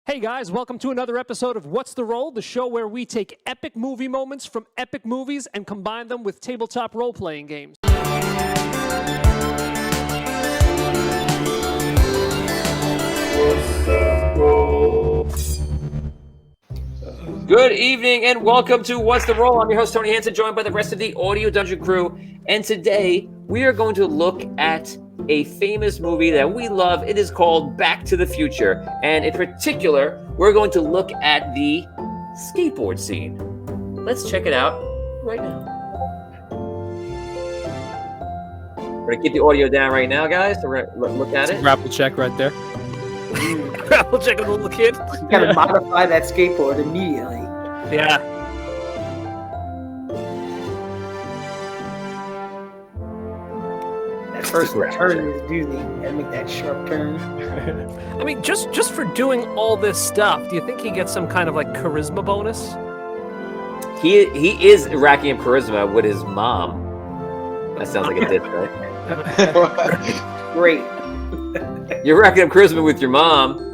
Hey guys, welcome to another episode of What's the Roll, the show where we take epic movie moments from epic movies and combine them with tabletop role-playing games. Good evening and welcome to What's the Roll? I'm your host Tony Hansen, joined by the rest of the Audio Dungeon crew. And today we are going to look at a famous movie that we love. It is called Back to the Future. And in particular, we're going to look at the skateboard scene. Let's check it out right now. We're going to keep the audio down right now, guys. So we're going to look at it. Grapple check right there. Grapple check a little kid. You gotta modify that skateboard immediately. Yeah. That first turn is doozy. You gotta make that sharp turn. I mean, just for doing all this stuff, do you think he gets some kind of like charisma bonus? He is racking up charisma with his mom. That sounds like a diss, right? Great. You're racking up charisma with your mom.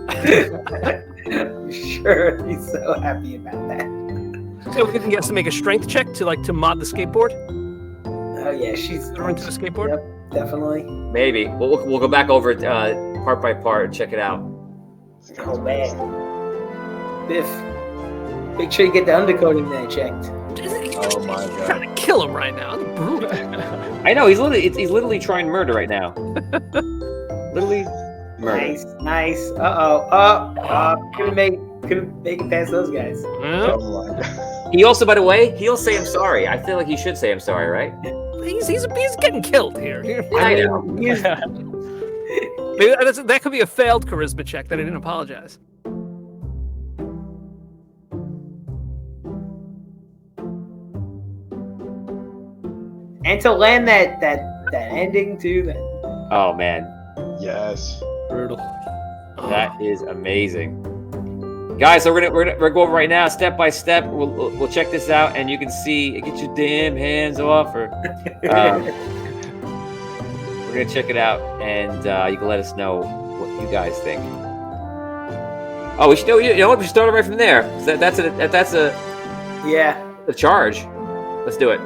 Sure, he's so happy about that. So we can get to make a strength check to mod the skateboard. Oh yeah, she's Throw into the skateboard. Yep, definitely. Maybe. We'll go back over it part by part and check it out. Oh man, Biff, make sure you get the undercoating there checked. Oh my god! Trying to kill him right now. It's brutal. I know he's literally trying murder right now. Literally murder. Nice. Couldn't make it past those guys. Well, Oh my god. He also, by the way, he'll say I'm sorry. I feel like he should say I'm sorry, right? he's getting killed here. I know. Maybe that could be a failed charisma check that I didn't apologize. And to land that ending too. That Oh man, Yes. Brutal. that is amazing. Guys, so we're gonna go over right now, step by step. We'll check this out, and you can see. Get your damn hands off, or we're gonna check it out, and you can let us know what you guys think. Oh, we should know. You know what? We should start right from there. That's a charge. Let's do it.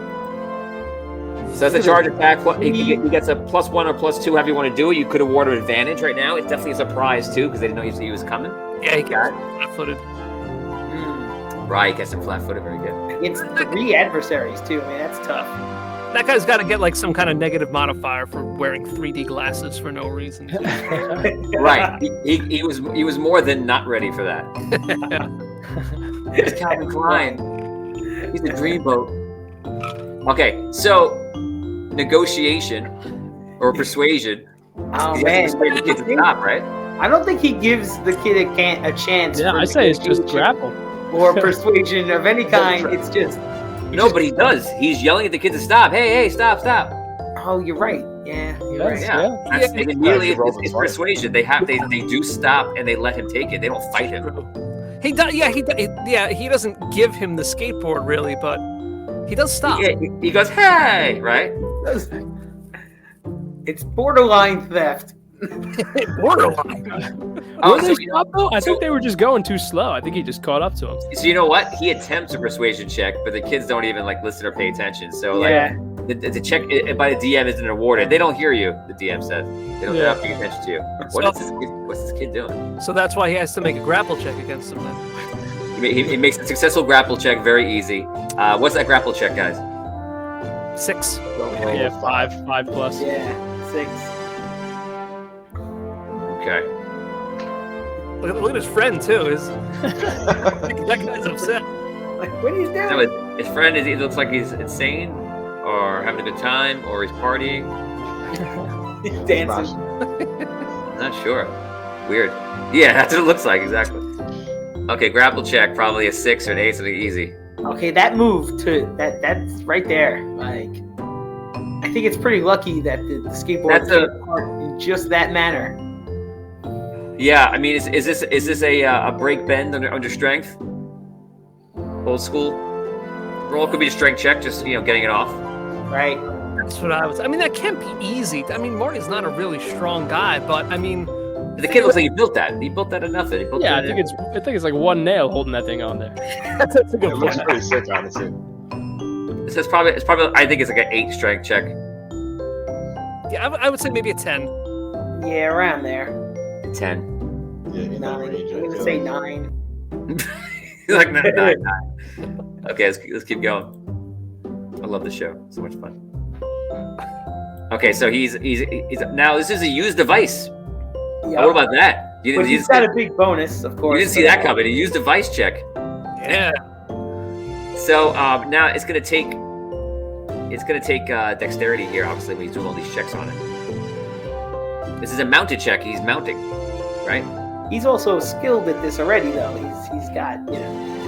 So that's a charge attack. He gets a +1 or +2, however you want to do it. You could award him advantage right now. It's definitely a surprise too, because they didn't know he was coming. Yeah, he got flat-footed. Right, he gets him flat-footed. Very good. It's 3 adversaries too. I mean, that's tough. That guy's got to get like some kind of negative modifier for wearing 3D glasses for no reason. Right. He was more than not ready for that. It's Calvin Klein. He's a dreamboat. Okay, so negotiation or persuasion. Oh He man, has to persuade the kid to stop, right? I don't think he gives the kid a chance. Yeah, for I say it's just negotiation grapple. or persuasion of any kind. It's just. No, but he does. He's yelling at the kid to stop. Hey, stop. Oh, you're right. Yeah, you're right. Yeah. That's, and immediately it's persuasion. They do stop and they let him take it. They don't fight him. He does. Yeah, he doesn't give him the skateboard really, but he does stop. He goes, hey, right? It's borderline theft. Borderline. Were they stopped though? I think they were just going too slow. I think he just caught up to him. So you know what? He attempts a persuasion check, but the kids don't even listen or pay attention. So Yeah. the check by the DM isn't awarded. They don't hear you. The DM says they're not paying attention to you. What's this kid doing? So that's why he has to make a grapple check against him then. He makes a successful grapple check very easy. What's that grapple check, guys? 6. Yeah, 5 plus. Yeah, 6. Okay. Look at his friend too. That guy's upset. Like, what are you doing? So his friend he looks like he's insane, or having a good time, or he's partying. He's dancing. Not sure. Weird. Yeah, that's what it looks like exactly. Okay, grapple check, probably a 6 or an 8, something easy. Okay, that move that's right there. Like, I think it's pretty lucky that the skateboard came apart in just that manner. Yeah, I mean, is this a break bend under strength? Old school. Roll could be a strength check, just getting it off. Right. That's what I was. I mean, that can't be easy. I mean, Marty's not a really strong guy, but I mean, The kid looks like he built that. He built that enough. He built Yeah, that I think it's like one nail holding that thing on there. That's a It good looks point. pretty sick, honestly. It's probably. I think it's like an 8 strength check. Yeah, I would say maybe a 10. Yeah, around there. 10. Yeah, in that 9. range. I'm I gonna feel say like. 9. Like 9. Okay, let's keep going. I love the show. So much fun. Okay, so he's now this is a used device. Yeah. What about that? You But he's got a big bonus, of course. didn't see that coming. A used device check. Yeah. So now it's gonna take dexterity here. Obviously, when he's doing all these checks on it. This is a mounted check. He's mounting, right? He's also skilled at this already, though. He's got,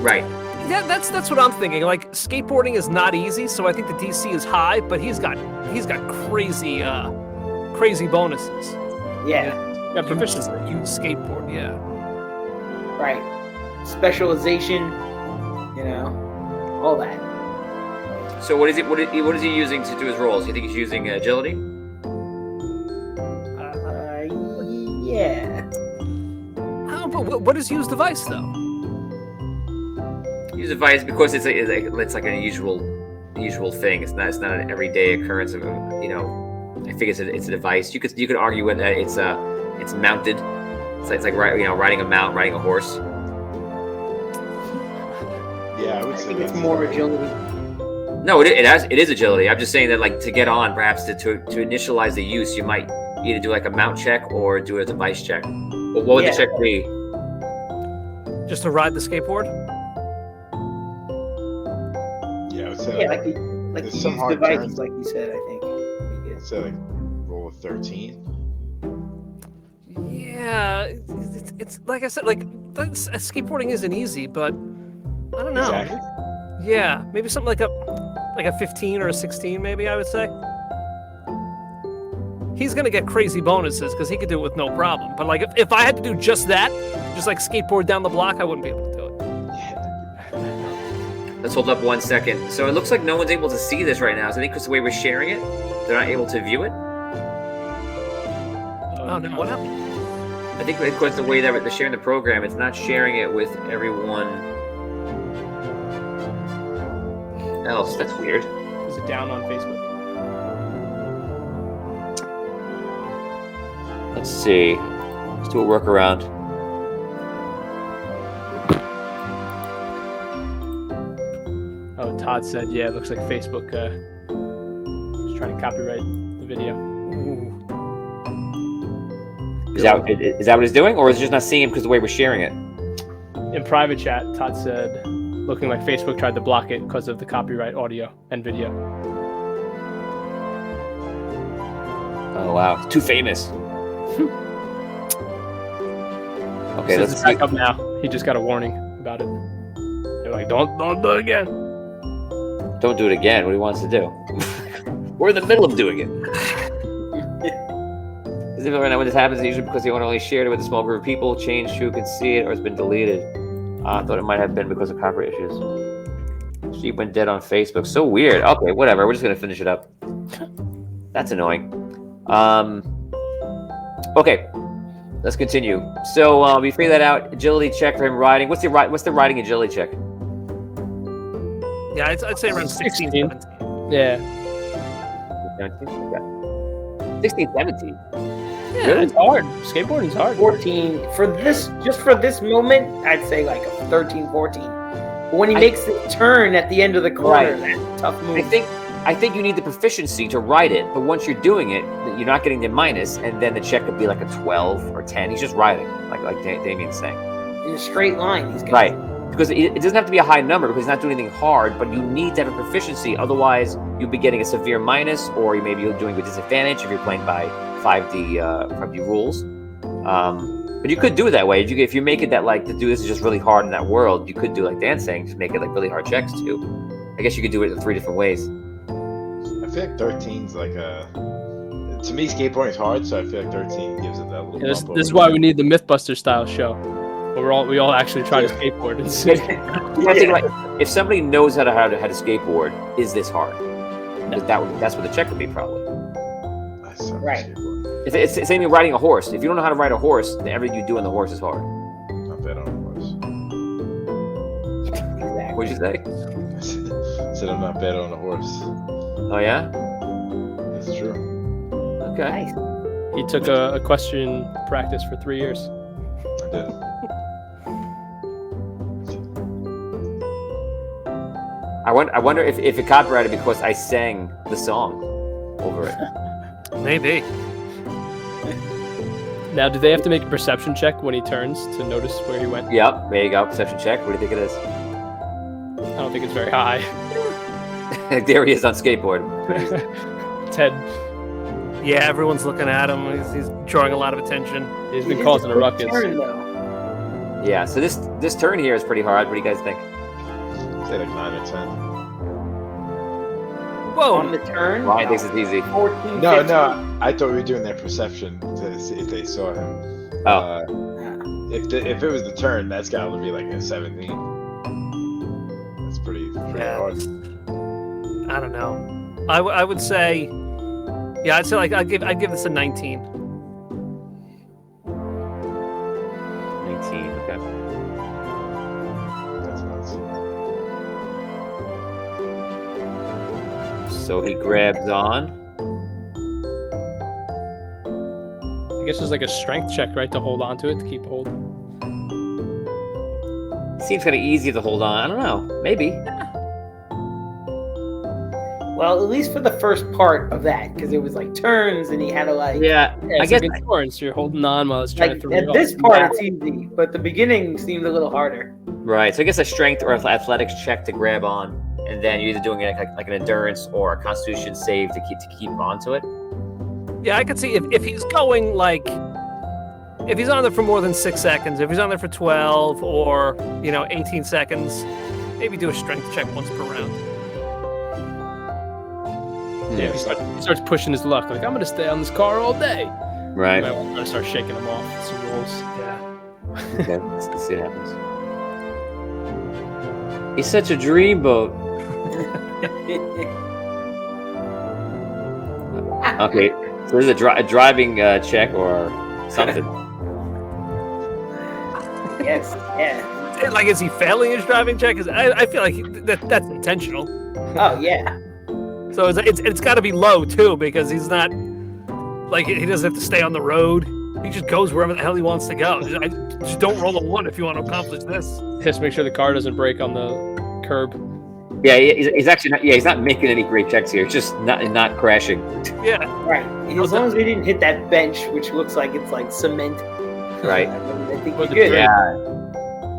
Right. Yeah, that's what I'm thinking. Like skateboarding is not easy, so I think the DC is high, but he's got crazy crazy bonuses. Yeah, Yeah, proficiency. You skateboard, yeah. right. Specialization, all that. So what is it? What is he using to do his rolls? You think he's using agility? Yeah. But what is used device though? Use device because it's like an unusual thing. It's not an everyday occurrence of I think it's a device. You could argue with that it's mounted. It's like riding a mount, riding a horse. Yeah, I would I say think it's that's more agility. No, it is agility. I'm just saying that like to get on, perhaps to initialize the use, you might either do like a mount check or do a device check. But what would the check be? Just to ride the skateboard? Yeah, I would say Yeah, like, like there's use some hard devices, turns. like you said, I think. I'd say like roll a 13. Yeah, it's like I said, skateboarding isn't easy, but I don't know. Exactly. Yeah, maybe something like a 15 or a 16, maybe I would say. He's gonna get crazy bonuses because he could do it with no problem. But like if I had to do just that, just like skateboard down the block, I wouldn't be able to do it. Let's hold up 1 second. So it looks like no one's able to see this right now. So I think because the way we're sharing it, they're not able to view it. Oh no, what happened? I think because the way that they're sharing the program, it's not sharing it with everyone else. That's weird. Is it down on Facebook? Let's see. Let's do a workaround. Oh, Todd said, yeah, it looks like Facebook is trying to copyright the video. Is that what it's doing, or is it just not seeing it because the way we're sharing it? In private chat, Todd said, looking like Facebook tried to block it because of the copyright audio and video. Oh wow, it's too famous. Okay, Says let's it's back up now. He just got a warning about it. They're like, don't do it again. don't do it again. What he wants to do? We're in the middle of doing it. As if right now when this happens, it's usually because they only shared it with a small group of people, changed who can see it, or it's been deleted. I thought it might have been because of copyright issues. She went dead on Facebook. So weird. Okay, whatever. We're just gonna finish it up. That's annoying. Okay, let's continue. So we figured that out. Agility check for him riding. What's the riding agility check? Yeah, I'd say around 16, 16. 17. Yeah. 16, 17. Yeah, it's hard. Skateboarding's hard. 14 for this moment, I'd say like a 13, 14. But when he makes the turn at the end of the corner, Right. that's a tough move. I think you need the proficiency to ride it, but once you're doing it, you're not getting the minus, and then the check could be like a 12 or 10. He's just riding, like Damien's saying. in a straight line, he's Right. Because it doesn't have to be a high number because he's not doing anything hard, but you need to have a proficiency. Otherwise, you'll be getting a severe minus, or maybe you're doing a disadvantage if you're playing by 5D rules. But you could do it that way. If you make it that like to do this is just really hard in that world, you could do like Dan's saying, just make it like really hard checks too. I guess you could do it in 3 different ways. I feel like 13's like a. To me, skateboarding is hard, so I feel like 13 gives it that little. Yeah, this bump is over why the- we need the MythBuster style show. Where we all actually try to skateboard and see. I think, like, if somebody knows how to skateboard, is this hard? That's what the check would be probably. I suck at Right. skateboarding. It's same thing riding a horse. If you don't know how to ride a horse, then everything you do on the horse is hard. Not bad on a horse. Exactly. What'd you say? Said I'm not bad on a horse. Oh yeah. That's true. Okay. Nice. He took a question practice for 3 years. I did. I wonder if it copyrighted because I sang the song over it. Maybe. Now, do they have to make a perception check when he turns to notice where he went? Yep. There you go. Perception check. What do you think it is? I don't think it's very high. There he is on skateboard. 10. Yeah, everyone's looking at him. He's drawing a lot of attention. He's It been is causing a quick ruckus. turn, though. Yeah. So this turn here is pretty hard. What do you guys think? Say like 9 or 10. On Whoa! the turn. Ryan thinks it's easy. 14, No, 15. no. I thought we were doing their perception to see if they saw him. Oh. If it was the turn, that's got to be like a 17. That's pretty Yeah. hard. I don't know. I would say, yeah, I'd say like I'd give this a 19. 19. Okay. That's nuts. So he grabs on. I guess it's like a strength check, right, to hold on to it, to keep hold. Seems kind of easy to hold on. I don't know. Maybe. Well, at least for the first part of that, because it was like turns and he had to like. Yeah. Yeah, I it's guess. like insurance. You're holding on while it's trying Like to throw at you this off. part, it's easy, but the beginning seemed a little harder. Right. So I guess a strength or athletics check to grab on, and then you're either doing it like an endurance or a constitution save to keep onto it. Yeah, I could see if he's going like, if he's on there for more than 6 seconds, if he's on there for 12 or 18 seconds, maybe do a strength check once per round. Yeah, he starts pushing his luck. Like, I'm going to stay on this car all day. Right. I'm going to start shaking him off. Some rolls. Yeah. Okay. Let's see what happens. He's such a dreamboat. Okay. So this is a driving check or something. Yes, yeah. Like, is he failing his driving check? 'Cause I feel like that's intentional. Oh, yeah. So it's got to be low too, because he's not like he doesn't have to stay on the road. He just goes wherever the hell he wants to go. Just don't roll a 1 if you want to accomplish this. Just make sure the car doesn't break on the curb. Yeah, he's actually not. Yeah, he's not making any great checks here. It's just not crashing. Yeah. Right. As long as we didn't hit that bench, which looks like it's like cement. Right. I think Or we're the good. Yeah.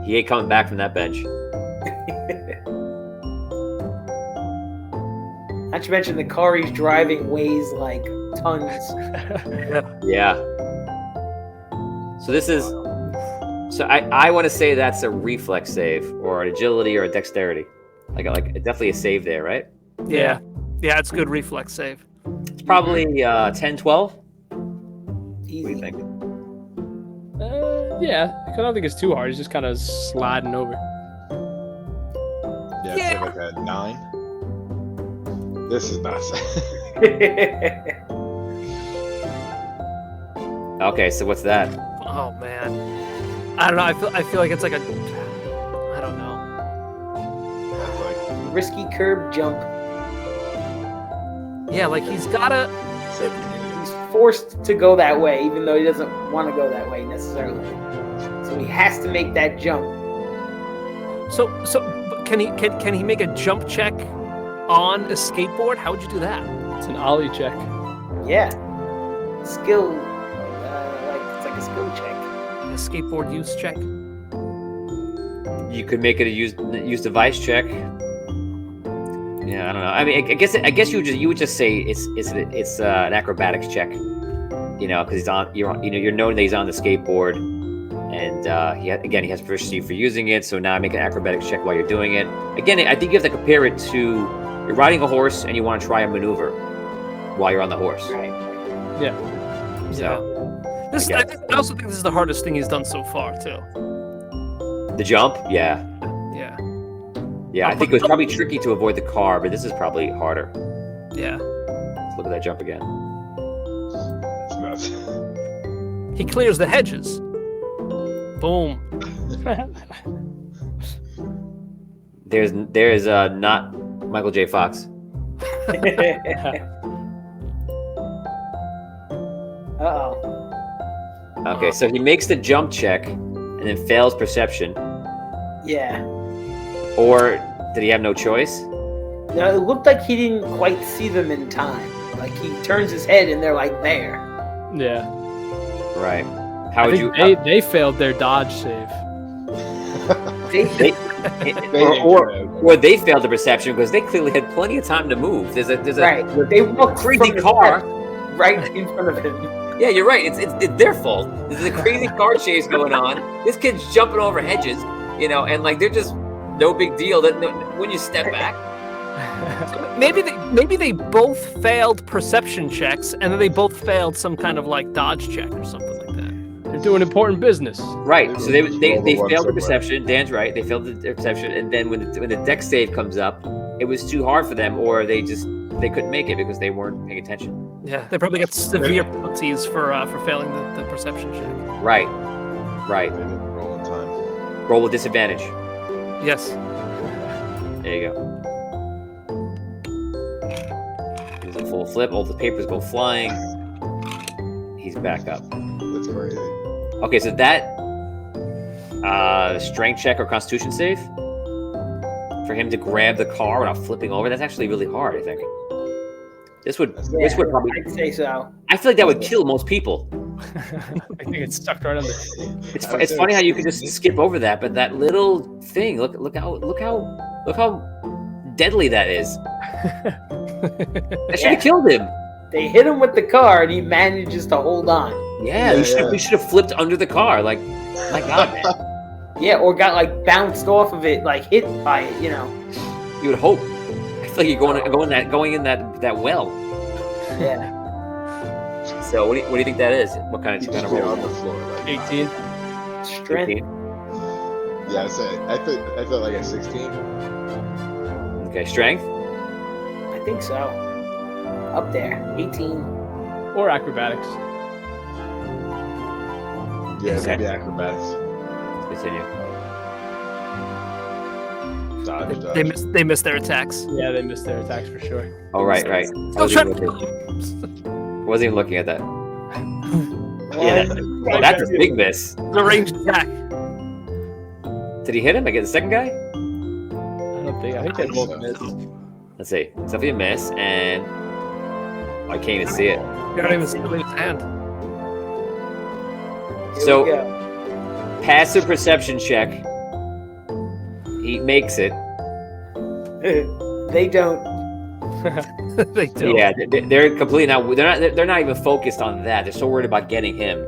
He ain't coming back from that bench. Not to mention the car he's driving weighs like tons. Yeah. So this is. So I want to say that's a reflex save or an agility or a dexterity. Like definitely a save there, right? Yeah. Yeah, it's good reflex save. It's probably 10, 12. What do Easy. you think? Yeah, I don't think it's too hard. He's just kind of sliding over. Yeah, I'd say like a 9. This is nuts. Okay, so what's that? Oh man, I don't know. I feel like it's like a, I don't know. That's like Risky curb jump. Yeah, like he's gotta. 17. He's forced to go that way, even though he doesn't want to go that way necessarily. So he has to make that jump. So can he make a jump check on a skateboard? How would you do that? It's an ollie check. Yeah. Skill. It's like a skill check. A skateboard use check. You could make it a use device check. Yeah, I don't know. I mean, I guess you would just say it's an acrobatics check. Because he's on. You're knowing that he's on the skateboard, and he has proficiency for using it. So now I make an acrobatics check while you're doing it. Again, I think you have to compare it to you're riding a horse and you want to try a maneuver while you're on the horse. Right. Yeah. So I also think this is the hardest thing he's done so far too. the jump, yeah. Yeah. Yeah, I think it was probably tricky to avoid the car, but this is probably harder. Yeah. Let's look at that jump again. It's nuts. He clears the hedges. Boom. There is not Michael J. Fox. Uh-oh. Okay, so he makes the jump check and then fails perception. Yeah. Or did he have no choice? No, it looked like he didn't quite see them in time. Like he turns his head and they're like there. Yeah. Right. I How would think you? they failed their dodge save. They, or they failed the perception because they clearly had plenty of time to move. There's a Right. They walked crazy from the car. step right in front of him. Yeah, you're right. It's their fault. There's a crazy car chase going on. This kid's jumping over hedges, and like they're just no big deal. When you step back, Maybe they both failed perception checks, and then they both failed some kind of like dodge check or something like that. They're doing important business. right? So they Roll the failed one the somewhere. perception. Dan's right. They failed the perception, and then when the deck save comes up, it was too hard for them, or they couldn't make it because they weren't paying attention. Yeah, they probably got severe penalties for failing the perception check. Right. Right. They didn't roll in time. Roll with disadvantage. Yes. There you go. He's a full flip. All the papers go flying. He's back up. That's crazy. Okay, so that strength check or constitution save for him to grab the car without flipping over, that's actually really hard, I think. This would probably, I'd say so. I feel like that would kill most people. I think it's stuck right on the. It's funny how you could just skip over that, but that little thing, look how deadly that is. That should have killed him. They hit him with the car and he manages to hold on. Yeah, we should have flipped under the car. Like, my God, man. Yeah, or got like bounced off of it, like hit by it, You would hope. I feel like you're going in that well. Yeah. So what do you think that is? What kind You of just be roll? on the floor. Like, 18. Strength. 18? yeah, I felt like a 16. Okay, strength. I think so. Up there. 18. Or acrobatics. Yeah, Okay. maybe acrobatics. Let's continue. Dodge. They missed their attacks. Yeah, they missed their attacks for sure. Oh, right. I Go try. wasn't even looking at that. Yeah, that's a big miss. The ranged attack. Did he hit him? I get the second guy? I think they both missed. Let's see. It's definitely a miss, and I can't even see it. You don't even see the his hand. Here So- we go. Passive perception check. He makes it. They don't. They do. Yeah, they're completely not. They're not even focused on that. They're so worried about getting him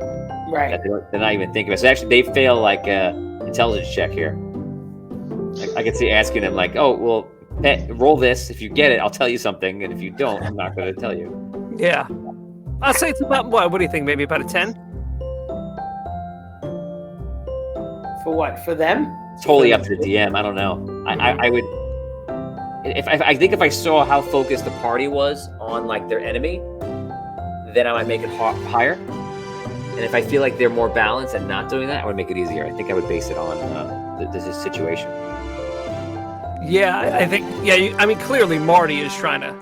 Right. that they're not even thinking about it. So actually, they fail like intelligence check here. I can see asking them like, "Oh, well, roll this. If you get it, I'll tell you something, and if you don't, I'm not going to tell you." Yeah. I'll say it's about what? What do you think? Maybe about a 10? For what? For them? Totally up to the DM. I don't know. I would. I think if I saw how focused the party was on like their enemy, then I might make it higher. And if I feel like they're more balanced and not doing that, I would make it easier. I think I would base it on this situation. Yeah, I think. Yeah, I mean, clearly Marty is trying to,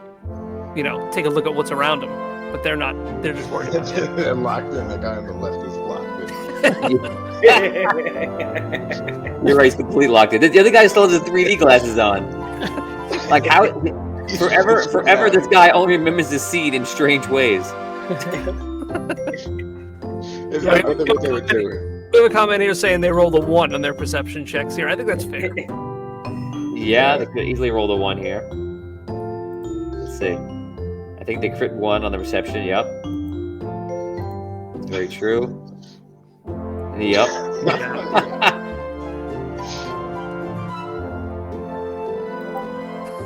take a look at what's around him, but they're not. They're just worried about it. They're locked in. The guy on the left is locked in. You're right. He's completely locked in. The other guy still has the 3D glasses on. Like how? Forever, this guy only remembers the scene in strange ways. It's like what they were doing. We have a comment here saying they rolled a 1 on their perception checks here. I think that's fair. Yeah, they could easily roll the 1 here. Let's see. I think they crit 1 on the reception. Yep. It's very true. Yep.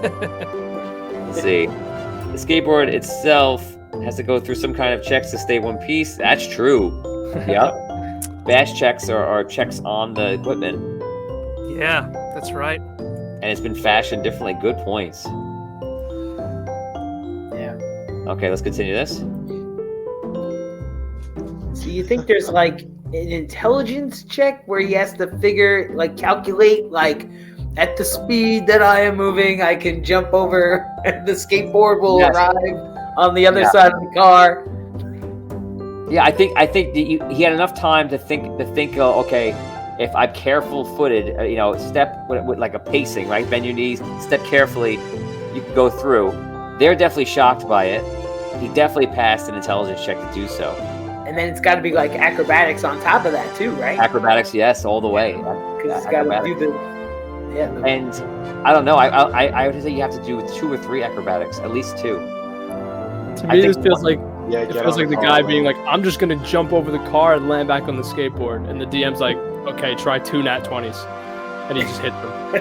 Let's see. The skateboard itself has to go through some kind of checks to stay one piece. That's true. Yep. Bash checks are checks on the equipment. Yeah, that's right. And it's been fashioned differently. Good points. Yeah. Okay, let's continue this. Do you think there's like an intelligence check where he has to calculate at the speed that I am moving, I can jump over and the skateboard will arrive on the other side of the car? Yeah, I think that he had enough time to think. Okay, if I'm careful-footed, step with like a pacing, right? Bend your knees, step carefully. You can go through. They're definitely shocked by it. He definitely passed an intelligence check to do so. And then it's got to be like acrobatics on top of that too, right? Acrobatics, yes, all the way. Because it's got to do the. Yeah. And I don't know. I would say you have to do 2 or 3 acrobatics, at least 2. To me, this feels like the guy being like, "I'm just gonna jump over the car and land back on the skateboard," and the DM's like, "Okay, try 2 nat 20s," and he just hits them.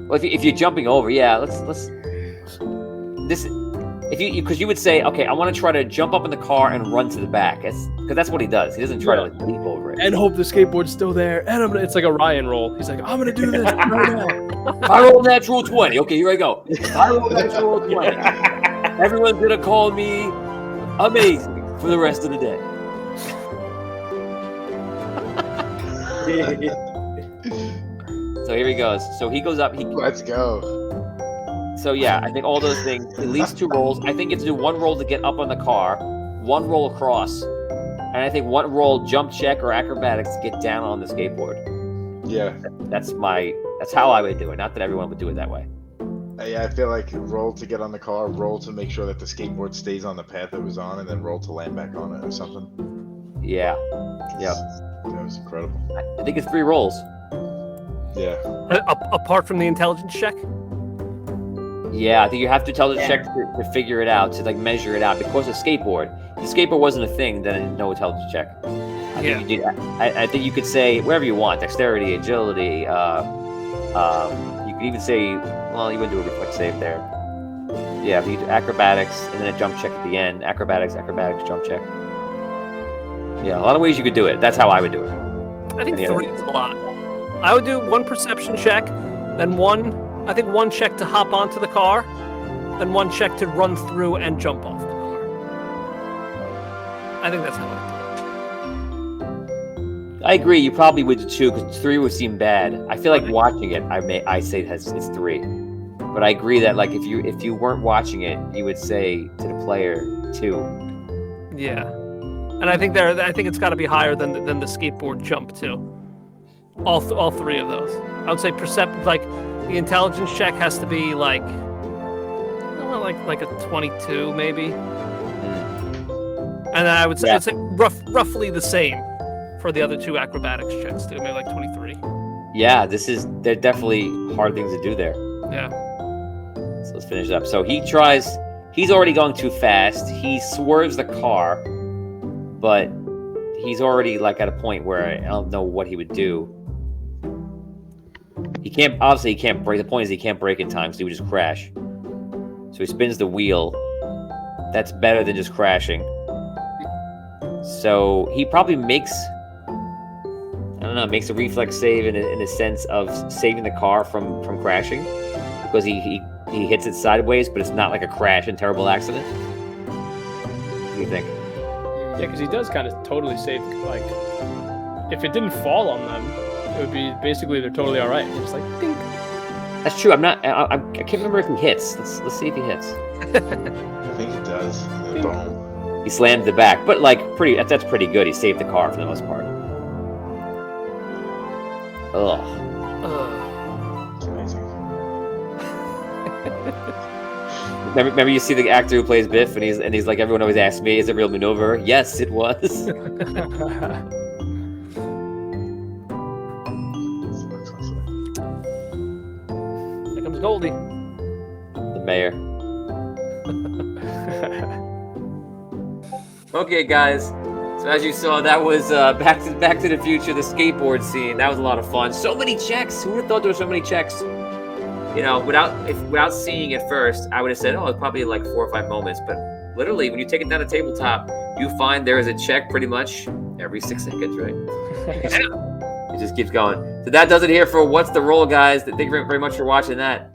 Well, if you're jumping over, because you would say, okay, I want to try to jump up in the car and run to the back, because that's what he does. He doesn't try to leap over it and hope the skateboard's still there. And it's like a Ryan roll. He's like, I'm gonna do this right now. I roll natural 20. Okay, here I go. I roll natural 20. Everyone's gonna call me amazing for the rest of the day. So here he goes. So he goes up. Let's go. So yeah, I think all those things, at least 2 rolls. I think you have to do 1 roll to get up on the car, 1 roll across, and I think 1 roll jump check or acrobatics to get down on the skateboard. Yeah. That's how I would do it. Not that everyone would do it that way. Yeah, I feel like roll to get on the car, roll to make sure that the skateboard stays on the path it was on, and then roll to land back on it or something. Yeah. Yeah. That was incredible. I think it's 3 rolls. Yeah. Apart from the intelligence check? Yeah, I think you have to intelligence check to figure it out, to like measure it out. Because of skateboard, if the skateboard wasn't a thing, then no intelligence check. I think you could say whatever you want: dexterity, agility. You could even say, well, you wouldn't do a reflex save there. Yeah, you do acrobatics and then a jump check at the end. Acrobatics, jump check. Yeah, a lot of ways you could do it. That's how I would do it. I think 3 is a lot. I would do 1 perception check, then 1 check to hop onto the car, then 1 check to run through and jump off the car. I think that's how I do it. I agree. You probably would do 2 because 3 would seem bad. I feel like watching it, I say it's 3. But I agree that like if you weren't watching it, you would say to the player 2. Yeah, and I think it's got to be higher than the skateboard jump too. All 3 of those. I would say the intelligence check has to be like a 22 maybe, and then I would say roughly the same for the other 2 acrobatics checks too, maybe like 23. Yeah, they're definitely hard things to do there. Yeah. So let's finish it up. So he's already going too fast. He swerves the car, but he's already like at a point where I don't know what he would do. He can't brake. The point is he can't brake in time, so he would just crash. So he spins the wheel. That's better than just crashing. So he probably makes a reflex save in a sense of saving the car from crashing, because he hits it sideways, but it's not like a crash and terrible accident. What do you think? Yeah, because he does kind of totally save, like, if it didn't fall on them, it would be basically they're totally all right. It's like, ding. That's true. I can't remember if he hits. Let's see if he hits. I think he does. Boom. He slammed the back, but like that's pretty good. He saved the car for the most part. Ugh. It's amazing. Remember, you see the actor who plays Biff, and he's like, everyone always asks me, is it a real maneuver? Yes, it was. Here comes Goldie. The mayor. Okay, guys. So as you saw, that was Back to the Future, the skateboard scene. That was a lot of fun. So many checks. Who would have thought there were so many checks? You know, without seeing it first, I would have said, oh, it's probably like 4 or 5 moments. But literally, when you take it down the tabletop, you find there is a check pretty much every 6 seconds, right? It just keeps going. So that does it here for What's the Roll, guys. Thank you very much for watching that.